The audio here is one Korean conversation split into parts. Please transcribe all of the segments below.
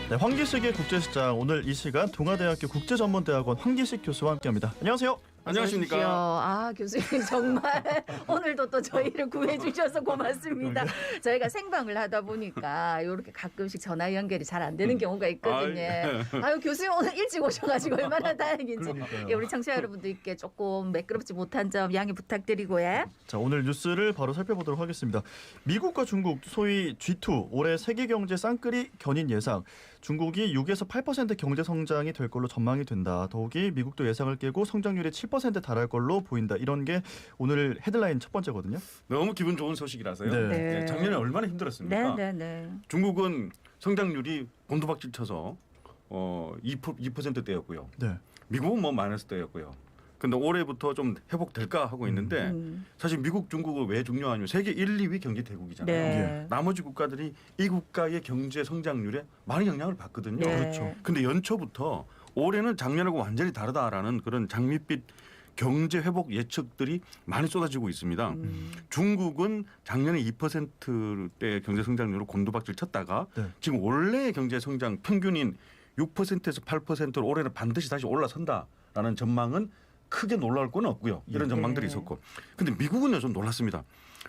네, 황기식의 국제시장 오늘 이 시간 동아대학교 국제전문대학원 황기식 교수와 함께합니다. 안녕하세요. 안녕하십니까. 아, 교수님 정말 오늘도 또 저희를 구해 주셔서 고맙습니다. 저희가 생방을 하다 보니까 이렇게 가끔씩 전화 연결이 잘 안 되는 경우가 있거든요. 아유, 교수님 오늘 일찍 오셔가지고 얼마나 다행인지. 예, 우리 청취자 여러분들께 조금 매끄럽지 못한 점 양해 부탁드리고요. 자, 오늘 뉴스를 바로 살펴보도록 하겠습니다. 미국과 중국 소위 G2 올해 세계 경제 쌍끌이 견인 예상. 중국이 6에서 8% 경제 성장이 될 걸로 전망이 된다. 더욱이 미국도 예상을 깨고 성장률이 7% 달할 걸로 보인다. 이런 게 오늘 헤드라인 첫 번째거든요. 너무 기분 좋은 소식이라서요. 네. 네. 작년에 얼마나 힘들었습니까? 네. 중국은 성장률이 곤두박질 쳐서 2%대였고요. 네. 미국은 뭐 마이너스대였고요. 근데 올해부터 좀 회복될까 하고 있는데 사실 미국, 중국은 왜 중요하냐면 세계 1, 2위 경제 대국이잖아요. 네. 나머지 국가들이 이 국가의 경제 성장률에 많은 영향을 받거든요. 네. 그렇죠. 근데 연초부터 올해는 작년하고 완전히 다르다라는 그런 장밋빛 경제 회복 예측들이 많이 쏟아지고 있습니다. 중국은 작년에 2%대 경제 성장률로 곤두박질 쳤다가 네. 지금 원래의 경제 성장 평균인 6%에서 8%로 올해는 반드시 다시 올라선다라는 전망은 크게 놀라울 건 없고요. 이런 전망들이 있었고. 근데 미국은요 좀 놀랐습니다.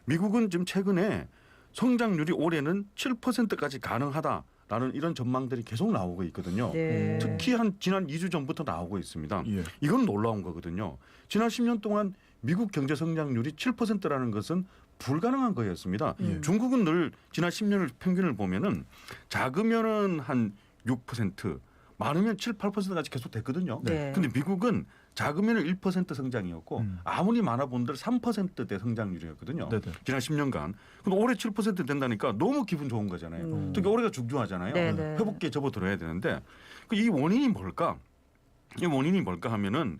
미국은 지금 최근에 성장률이 올해는 7%까지 가능하다라는 이런 전망들이 계속 나오고 있거든요. 네. 특히 지난 2주 전부터 나오고 있습니다. 예. 이건 놀라운 거거든요. 지난 10년 동안 미국 경제 성장률이 7%라는 것은 불가능한 거였습니다. 중국은 늘 지난 10년을 평균을 보면은 작으면은 한 6%, 많으면 7, 8%까지 계속 됐거든요. 네. 근데 미국은 작으면 1% 성장이었고 아무리 많아 본들 3%대 성장률이었거든요. 네네. 지난 10년간. 근데 올해 7% 된다니까 너무 기분 좋은 거잖아요. 특히 올해가 중요하잖아요. 네네. 회복기에 접어들어야 되는데 이 원인이 뭘까? 이 원인이 뭘까 하면은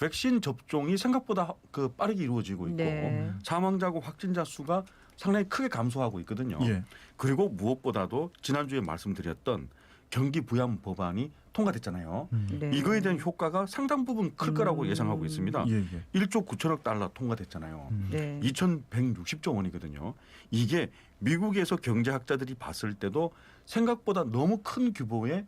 백신 접종이 생각보다 빠르게 이루어지고 있고 네. 사망자고 확진자 수가 상당히 크게 감소하고 있거든요. 예. 그리고 무엇보다도 지난주에 말씀드렸던 경기 부양 법안이 통과됐잖아요. 네. 이거에 대한 효과가 상당 부분 클 거라고 예상하고 있습니다. 예. 1조 9천억 달러 통과됐잖아요. 네. 2,160조 원이거든요. 이게 미국에서 경제학자들이 봤을 때도 생각보다 너무 큰 규모의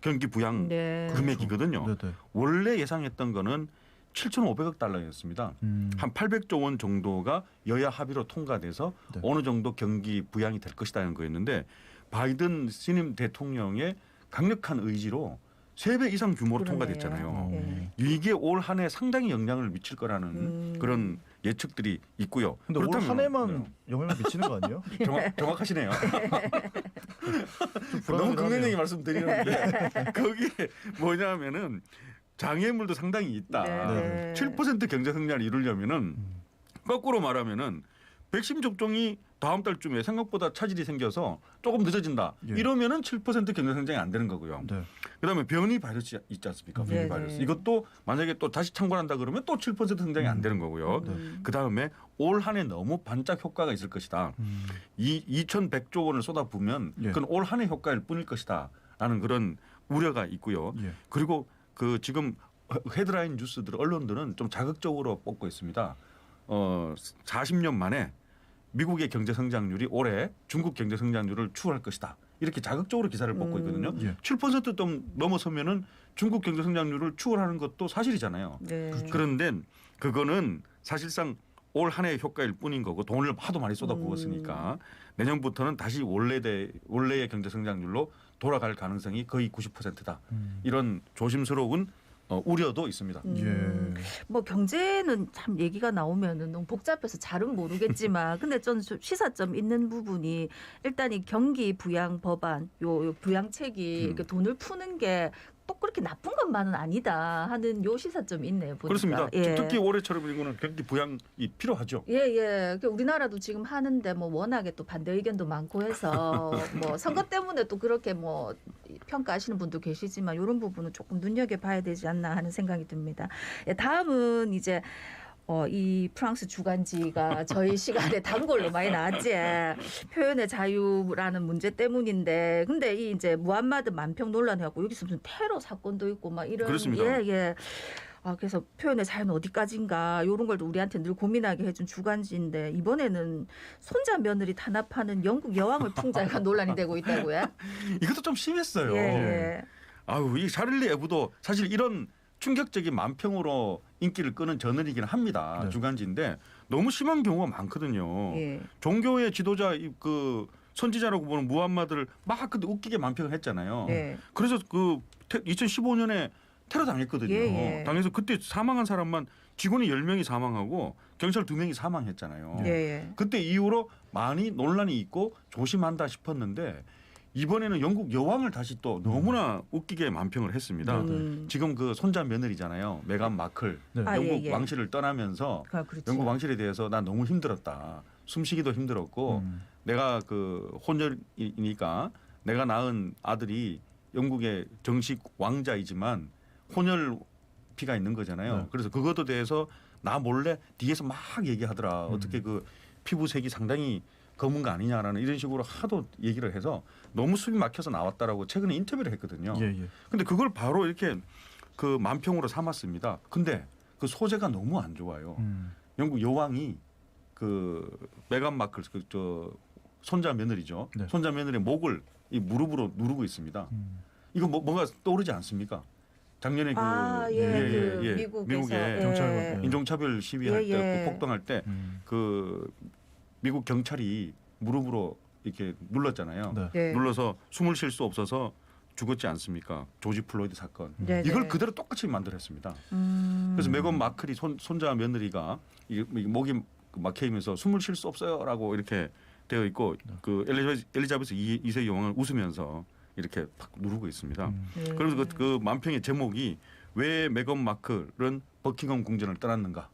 경기 부양 네. 금액이거든요. 네네. 원래 예상했던 거는 7,500억 달러였습니다. 한 800조 원 정도가 여야 합의로 통과돼서 네. 어느 정도 경기 부양이 될 것이라는 거였는데 바이든 신임 대통령의 강력한 의지로 3배 이상 규모로 그러네요. 통과됐잖아요. 네. 이게 올 한 해 상당히 영향을 미칠 거라는 그런 예측들이 있고요. 근데 올 한 해만 네. 영향을 미치는 거 아니에요? 정확하시네요. 불안하긴 너무 긍정적인 하네요. 말씀드리는데 거기에 뭐냐면은 장애물도 상당히 있다. 네. 7% 경제 성장을 이루려면은 거꾸로 말하면은 백신 접종이 다음 달쯤에 생각보다 차질이 생겨서 조금 늦어진다. 예. 이러면은 7% 경제 성장이 안 되는 거고요. 네. 그다음에 변이 바이러스 있지 않습니까? 변이 네, 바이러스. 네. 이것도 만약에 또 다시 창궐한다 그러면 또 7% 성장이 안 되는 거고요. 그다음에 올 한 해 너무 반짝 효과가 있을 것이다. 이 2,100조 원을 쏟아부으면 예. 그건 올 한 해 효과일 뿐일 것이다라는 그런 우려가 있고요. 예. 그리고 지금 헤드라인 뉴스들 언론들은 좀 자극적으로 뽑고 있습니다. 40년 만에 미국의 경제 성장률이 올해 중국 경제 성장률을 추월할 것이다. 이렇게 자극적으로 기사를 뽑고 있거든요. 예. 7%좀 넘어서면은 중국 경제 성장률을 추월하는 것도 사실이잖아요. 네. 그런데 그거는 사실상 올 한 해의 효과일 뿐인 거고 돈을 하도 많이 쏟아부었으니까 내년부터는 다시 원래의 경제 성장률로 돌아갈 가능성이 거의 90%다. 이런 조심스러운 우려도 있습니다. 예. 뭐 경제는 참 얘기가 나오면은 너무 복잡해서 잘은 모르겠지만 근데 좀 시사점 있는 부분이 일단 이 경기 부양 법안 요 부양책이 이렇게 돈을 푸는 게 꼭 그렇게 나쁜 것만은 아니다 하는 요 시사점이 있네요. 보니까. 그렇습니다. 예. 특히 올해처럼 이거는 경기 부양이 필요하죠. 예. 그러니까 우리나라도 지금 하는데 뭐 워낙에 또 반대 의견도 많고 해서 뭐 선거 때문에 또 그렇게 뭐 평가하시는 분도 계시지만 이런 부분은 조금 눈여겨봐야 되지 않나 하는 생각이 듭니다. 예, 다음은 이제 이 프랑스 주간지가 저희 시간에 단골로 많이 나왔지. 표현의 자유라는 문제 때문인데, 근데 이 이제 무함마드 만평 논란 해갖고 여기서 무슨 테러 사건도 있고 막 이런. 그렇습니다. 예. 그래서 표현의 자유는 어디까지인가 이런 걸 우리한테 늘 고민하게 해준 주간지인데 이번에는 손자 며느리 탄압하는 영국 여왕을 풍자가 논란이 되고 있다고요? 이것도 좀 심했어요. 예. 아유, 이 샤를리 에브도 사실 이런 충격적인 만평으로 인기를 끄는 저널이긴 합니다. 네. 주간지인데 너무 심한 경우가 많거든요. 예. 종교의 지도자 그 선지자라고 보는 무함마드를 막 근데 웃기게 만평을 했잖아요. 예. 그래서 그 2015년에 테러 당했거든요. 예, 예. 당해서 그때 사망한 사람만 직원이 10명이 사망하고 경찰 2명이 사망했잖아요. 예. 예. 그때 이후로 많이 논란이 있고 조심한다 싶었는데 이번에는 영국 여왕을 다시 또 너무나 웃기게 만평을 했습니다. 지금 그 손자 며느리잖아요. 메간 마클. 네. 영국 예, 예. 왕실을 떠나면서 그렇죠. 영국 왕실에 대해서 난 너무 힘들었다. 숨쉬기도 힘들었고 내가 그 혼혈이니까 내가 낳은 아들이 영국의 정식 왕자이지만 혼혈 피가 있는 거잖아요. 네. 그래서 그것에 대해서 나 몰래 뒤에서 막 얘기하더라. 어떻게 그 피부색이 상당히 검은 거 아니냐라는 이런 식으로 하도 얘기를 해서 너무 숨이 막혀서 나왔다라고 최근에 인터뷰를 했거든요. 예, 예. 근데 그걸 바로 이렇게 그 만평으로 삼았습니다. 근데 그 소재가 너무 안 좋아요. 영국 여왕이 그 메간 마클 저 손자 며느리죠. 네. 손자 며느리의 목을 이 무릎으로 누르고 있습니다. 이거 뭔가 떠오르지 않습니까? 작년에 그 미국에서 미국에 경찰 인종차별 시위할 예, 때 예. 그 폭동할 때 그 미국 경찰이 무릎으로 이렇게 눌렀잖아요. 네. 예. 눌러서 숨을 쉴 수 없어서 죽었지 않습니까? 조지 플로이드 사건. 네, 이걸 네. 그대로 똑같이 만들었습니다. 그래서 메건 마클이 손자 며느리가 이 목이 막혀있면서 숨을 쉴 수 없어요라고 이렇게 되어 있고 그 엘리자베스 2세 여왕을 웃으면서 이렇게 팍 누르고 있습니다. 예. 그래서 그 만평의 제목이 왜 메건 마클은 버킹엄 궁전을 떠났는가?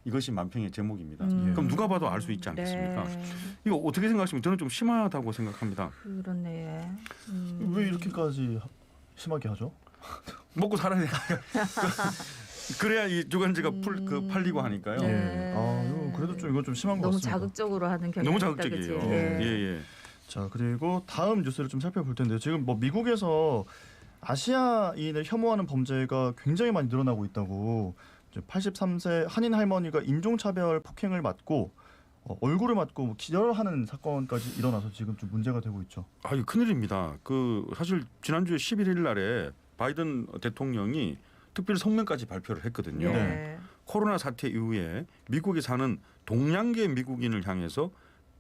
이것이 만평의 제목입니다. 그럼 누가 봐도 알 수 있지 않겠습니까? 네. 이거 어떻게 생각하십니까? 저는 좀 심하다고 생각합니다. 그렇네. 왜 이렇게까지 심하게 하죠? 먹고 살아야 돼. 그래야 이 주간지가 팔리고 하니까요. 네. 예. 그래도 좀 이건 좀 심한 것 너무 같습니다. 자극적으로 하는 경향이 너무 있다, 자극적이에요. 그치? 예, 예. 자, 그리고 다음 뉴스를 좀 살펴볼 텐데요. 지금 뭐 미국에서 아시아인을 혐오하는 범죄가 굉장히 많이 늘어나고 있다고. 이제 83세 한인 할머니가 인종차별 폭행을 맞고 얼굴을 맞고 기절하는 사건까지 일어나서 지금 좀 문제가 되고 있죠. 아, 이거 큰일입니다. 그 사실 지난주에 11일 날에 바이든 대통령이 특별 성명까지 발표를 했거든요. 네. 코로나 사태 이후에 미국에 사는 동양계 미국인을 향해서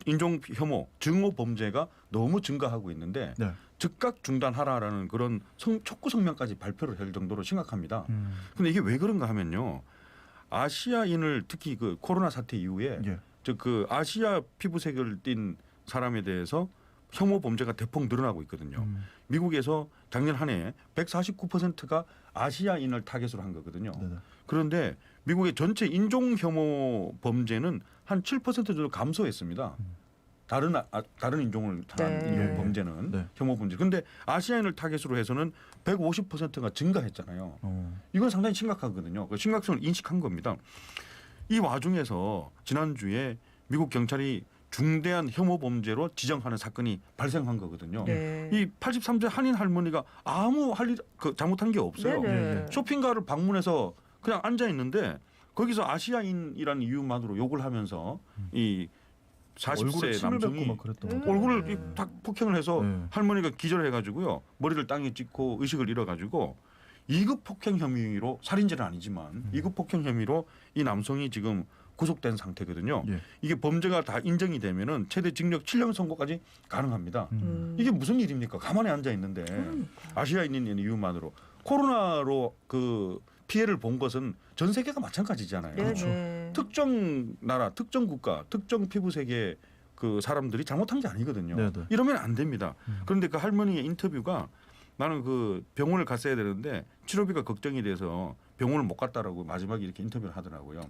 인종 혐오, 증오 범죄가 너무 증가하고 있는데 네. 즉각 중단하라라는 그런 촉구 성명까지 발표를 할 정도로 심각합니다. 근데 이게 왜 그런가 하면요. 아시아인을 특히 그 코로나 사태 이후에 예. 즉 그 아시아 피부색을 띤 사람에 대해서 혐오 범죄가 대폭 늘어나고 있거든요. 미국에서 작년 한 해 149%가 아시아인을 타겟으로 한 거거든요. 네네. 그런데 미국의 전체 인종 혐오 범죄는 한 7% 정도 감소했습니다. 다른 인종을 탄 네. 인종 범죄는 네. 혐오 범죄. 근데 아시아인을 타겟으로 해서는 150%가 증가했잖아요. 이건 상당히 심각하거든요. 그 심각성을 인식한 겁니다. 이 와중에서 지난주에 미국 경찰이 중대한 혐오 범죄로 지정하는 사건이 발생한 거거든요. 네. 이 83세 한인 할머니가 아무 잘못한 게 없어요. 네네. 쇼핑가를 방문해서 그냥 앉아 있는데 거기서 아시아인이라는 이유만으로 욕을 하면서 이 얼굴에 40세 침을 뱉고 남성이 막 그랬던 것 같아요. 얼굴을 딱 폭행을 해서 네. 할머니가 기절해가지고요 머리를 땅에 찍고 의식을 잃어가지고 2급 폭행 혐의로 살인죄는 아니지만 2급 폭행 혐의로 이 남성이 지금 구속된 상태거든요. 예. 이게 범죄가 다 인정이 되면은 최대 징역 7년 선고까지 가능합니다. 이게 무슨 일입니까? 가만히 앉아 있는데 아시아인인 이유만으로 코로나로 그 피해를 본 것은 전 세계가 마찬가지잖아요. 네네. 특정 나라, 특정 국가, 특정 피부색의 그 사람들이 잘못한 게 아니거든요. 네네. 이러면 안 됩니다. 그런데 그 할머니의 인터뷰가 나는 그 병원을 갔어야 되는데 치료비가 걱정이 돼서 병원을 못 갔다라고 마지막에 이렇게 인터뷰를 하더라고요.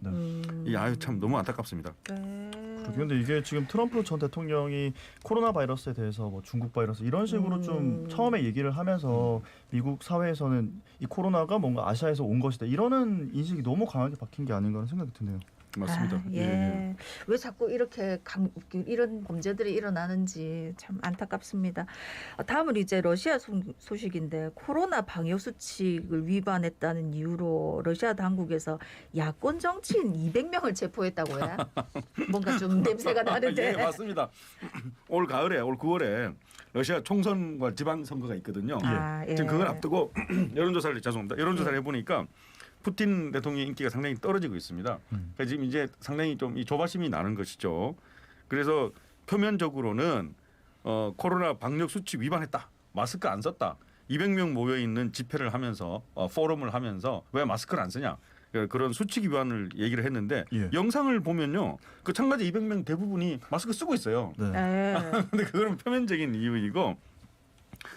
이 아유 참 너무 안타깝습니다. 네. 그런데 이게 지금 트럼프 전 대통령이 코로나 바이러스에 대해서 뭐 중국 바이러스 이런 식으로 좀 처음에 얘기를 하면서 미국 사회에서는 이 코로나가 뭔가 아시아에서 온 것이다 이러는 인식이 너무 강하게 박힌 게 아닌가 하는 생각이 드네요. 맞습니다. 아, 예. 왜 자꾸 이렇게 이런 범죄들이 일어나는지 참 안타깝습니다. 다음은 이제 러시아 소식인데 코로나 방역 수칙을 위반했다는 이유로 러시아 당국에서 야권 정치인 200명을 체포했다고요? 뭔가 좀 냄새가 나는데. 예, 맞습니다. 올 가을에 올 9월에 러시아 총선과 지방선거가 있거든요. 아, 예. 지금 그걸 앞두고 여론조사를 해보니까 푸틴 대통령의 인기가 상당히 떨어지고 있습니다. 그러니까 지금 이제 상당히 좀 이 조바심이 나는 것이죠. 그래서 표면적으로는 코로나 방역 수칙 위반했다, 마스크 안 썼다, 200명 모여 있는 집회를 하면서 포럼을 하면서 왜 마스크를 안 쓰냐, 그런 수칙 위반을 얘기를 했는데 예. 영상을 보면요, 그 참가자 200명 대부분이 마스크 쓰고 있어요. 네. 근데 그거는 표면적인 이유이고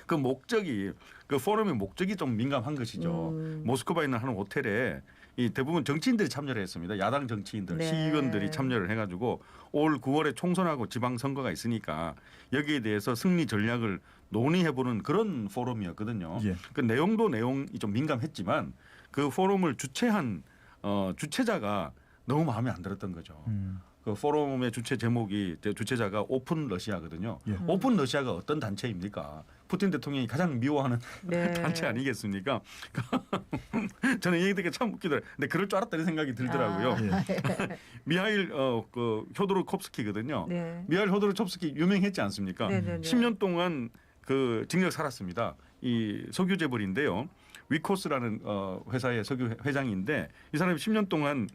그 목적이 그 포럼의 목적이 좀 민감한 것이죠. 모스크바에 있는 한 호텔에 이 대부분 정치인들이 참여를 했습니다. 야당 정치인들, 네. 시의원들이 참여를 해가지고 올 9월에 총선하고 지방선거가 있으니까 여기에 대해서 승리 전략을 논의해보는 그런 포럼이었거든요. 예. 그 내용이 좀 민감했지만 그 포럼을 주최한 주최자가 너무 마음에 안 들었던 거죠. 그 포럼의 주최자가 오픈 러시아거든요. 예. 오픈 러시아가 어떤 단체입니까? 푸틴 대통령이 가장 미워하는 네. 단체 아니겠습니까? 저는 이 얘기 되게 참 웃기더라고요. 근데 그럴 줄 알았다는 생각이 들더라고요. 아, 미하일 효도르콥스키거든요. 네. 미하일 효도르콥스키 유명했지 않습니까? 네네네. 10년 동안 그 징역 살았습니다. 이 석유 재벌인데요. 위코스라는 회사의 석유 회장인데 이 사람이 10년 동안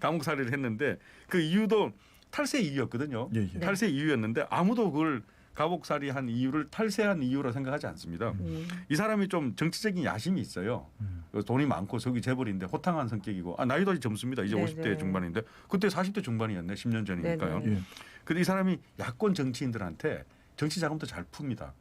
감옥살이를 했는데 그 이유도 탈세 이유였거든요. 예, 예. 탈세 이유였는데 아무도 그걸 감옥살이한 이유를 탈세한 이유로 생각하지 않습니다. 이 사람이 좀 정치적인 야심이 있어요. 돈이 많고 석유 재벌인데 호탕한 성격이고 나이도 아직 젊습니다. 이제 네네. 50대 중반인데 그때 40대 중반이었네. 10년 전이니까요. 네네. 예. 근데 이 사람이 야권 정치인들한테 정치 자금도 잘 풉니다.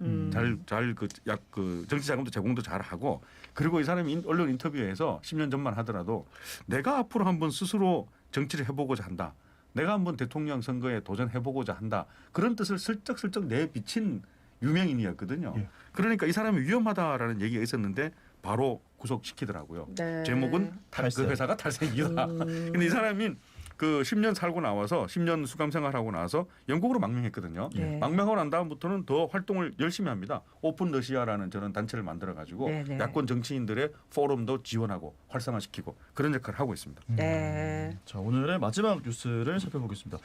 그 정치 자금도 제공도 잘 하고 그리고 이 사람이 언론 인터뷰에서 10년 전만 하더라도 내가 앞으로 한번 스스로 정치를 해보고자 한다. 내가 한번 대통령 선거에 도전해보고자 한다. 그런 뜻을 슬쩍슬쩍 내비친 유명인이었거든요. 예. 그러니까 이 사람이 위험하다라는 얘기가 있었는데 바로 구속시키더라고요. 네. 제목은 탈세. 그 회사가 탈세 이유다. 근데 이 사람이 그 10년 살고 나와서 10년 수감 생활하고 나서 영국으로 망명했거든요. 네. 망명하고 난 다음부터는 더 활동을 열심히 합니다. 오픈 러시아라는 저런 단체를 만들어 가지고 네네. 야권 정치인들의 포럼도 지원하고 활성화시키고 그런 역할을 하고 있습니다. 네. 자, 오늘의 마지막 뉴스를 살펴보겠습니다.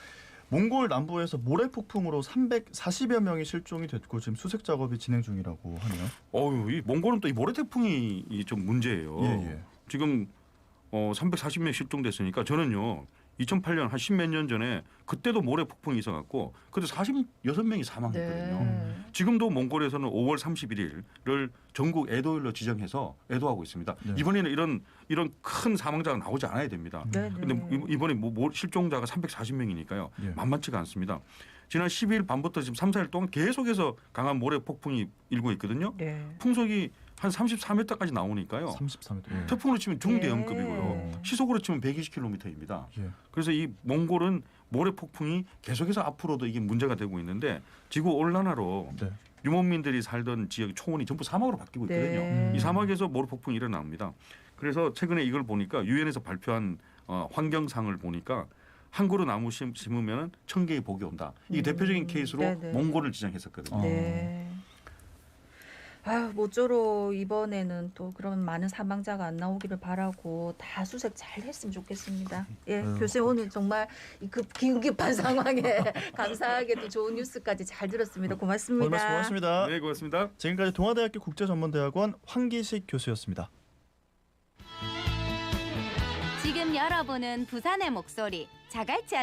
몽골 남부에서 모래 폭풍으로 340여 명이 실종이 됐고 지금 수색 작업이 진행 중이라고 하네요. 이 몽골은 또 이 모래 태풍이 좀 문제예요. 예. 지금 340명 실종됐으니까 저는요. 2008년 한 10몇 년 전에 그때도 모래 폭풍이 있어갖고 그때 46명이 사망했거든요. 네. 지금도 몽골에서는 5월 31일을 전국 애도일로 지정해서 애도하고 있습니다. 네. 이번에는 이런 큰 사망자가 나오지 않아야 됩니다. 네. 그런데 이번에 실종자가 340명이니까요. 예. 만만치가 않습니다. 지난 12일 밤부터 지금 3, 4일 동안 계속해서 강한 모래 폭풍이 일고 있거든요. 네. 풍속이 한 34m까지 나오니까요. 33m. 예. 태풍으로 치면 중대형급이고요. 예. 시속으로 치면 120km입니다. 예. 그래서 이 몽골은 모래 폭풍이 계속해서 앞으로도 이게 문제가 되고 있는데 지구 온난화로 네. 유목민들이 살던 지역이 초원이 전부 사막으로 바뀌고 있거든요. 네. 이 사막에서 모래 폭풍이 일어납니다. 그래서 최근에 이걸 보니까 유엔에서 발표한 환경상을 보니까 한 그루 나무 심으면 1000개의 복이 온다. 이게 대표적인 케이스로 네네. 몽골을 지정했었거든요. 네. 아유, 모쪼록 이번에는 또 그런 많은 사망자가 안 나오기를 바라고 다 수색 잘 했으면 좋겠습니다. 예, 교수님 오늘 정말 그 긴급한 상황에 감사하게 또 좋은 뉴스까지 잘 들었습니다. 고맙습니다. 오늘 말씀 고맙습니다. 네, 고맙습니다. 지금까지 동아대학교 국제전문대학원 황기식 교수였습니다. 지금 여러분은 부산의 목소리 자갈치